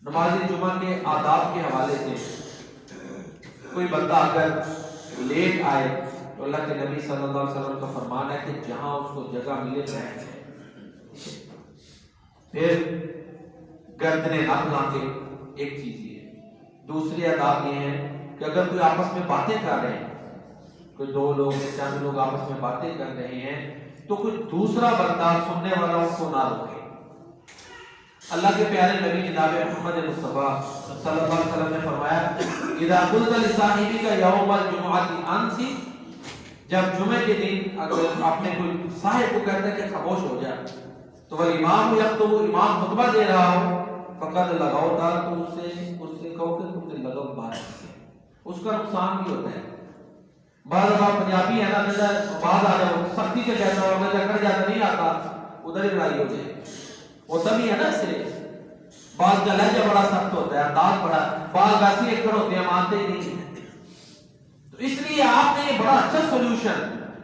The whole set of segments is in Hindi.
नमाज जुमा के आदाब के हवाले से कोई बंदा अगर लेट आए तो अल्लाह के नबी सल्लल्लाहु अलैहि वसल्लम का फरमान है कि जहां उसको जगह मिले बैठ जाए। फिर गर्दने ना फैलाके, एक चीज ये है। दूसरी आदाब ये है कि अगर कोई आपस में बातें कर रहे हैं, कोई दो लोग या चार लोग आपस में बातें कर रहे हैं, तो कोई दूसरा बंदा सुनने वाला उसको ना रोके। अल्लाह के प्यारे नबी जनाब मोहम्मद मुस्तफा सल्लल्लाहु अलैहि वसल्लम ने फरमाया, इदा कुल्त लिसाहिबी का यौमल जुमुअती अंसी, जब जुमे के दिन अगर आपने कोई साहिब को कहता है कि खामोश हो जा, तो वह इमाम यख्तुबु, इमाम खुतबा दे रहा हो, फकद लगाओ, तो उससे कहो कि तुमने लगव बात की, उसका नुकसान भी होता है। बार पंजाबी है ना, बात आ जाओ सख्ती से कहता हो, अगर कर जाता नहीं आता उधर ही लड़ाई हो जाए, होता भी है ना। इससे बात का लहजा बड़ा सख्त होता है, अंदाज बड़ा, बात वैसे एकड़ होते हैं, मानते ही नहीं। तो इसलिए आपने ये बड़ा अच्छा सोल्यूशन,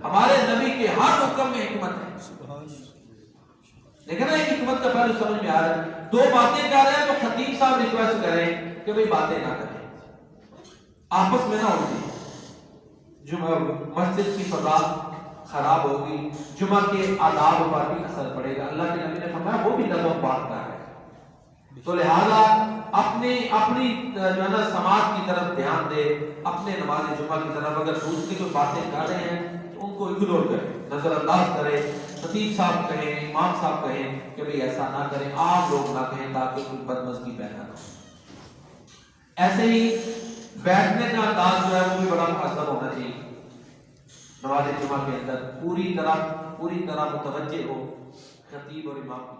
हमारे नबी के हर हुक्म में हिकमत है। लेकिन ना एक हिकमत का पहलू समझ में आ रहा है। दो बातें कर रहे हैं तो खतीब साहब रिक्वेस्ट करें कि भाई बातें ना करें, आपस में ना उलझे, जुमा मस्जिद की फजा खराब होगी, जुमा के आदाब पर भी असर पड़ेगा। अल्लाह के नबी ने फरमाया वो भी लगभग बात कर रहे हैं। तो लिहाजा अपनी जो है ना समाज की तरफ ध्यान दे, अपने नमाज जुमा की तरफ। अगर दूसरी कोई बातें कर रहे हैं तो उनको इग्नोर करें, नजरअंदाज करें। खतीब साहब कहें, इमाम साहब कहें कि भाई ऐसा ना करें, आप लोग ना कहें, ताकि कोई बदमज़गी पैदा ना हो। ऐसे ही बैठने का अंदाज जो है वो भी बड़ा मुहज़्ज़ब होना चाहिए। नमाज जुमा के अंदर पूरी तरह मुतवज्जे हो खतीब और इमाम की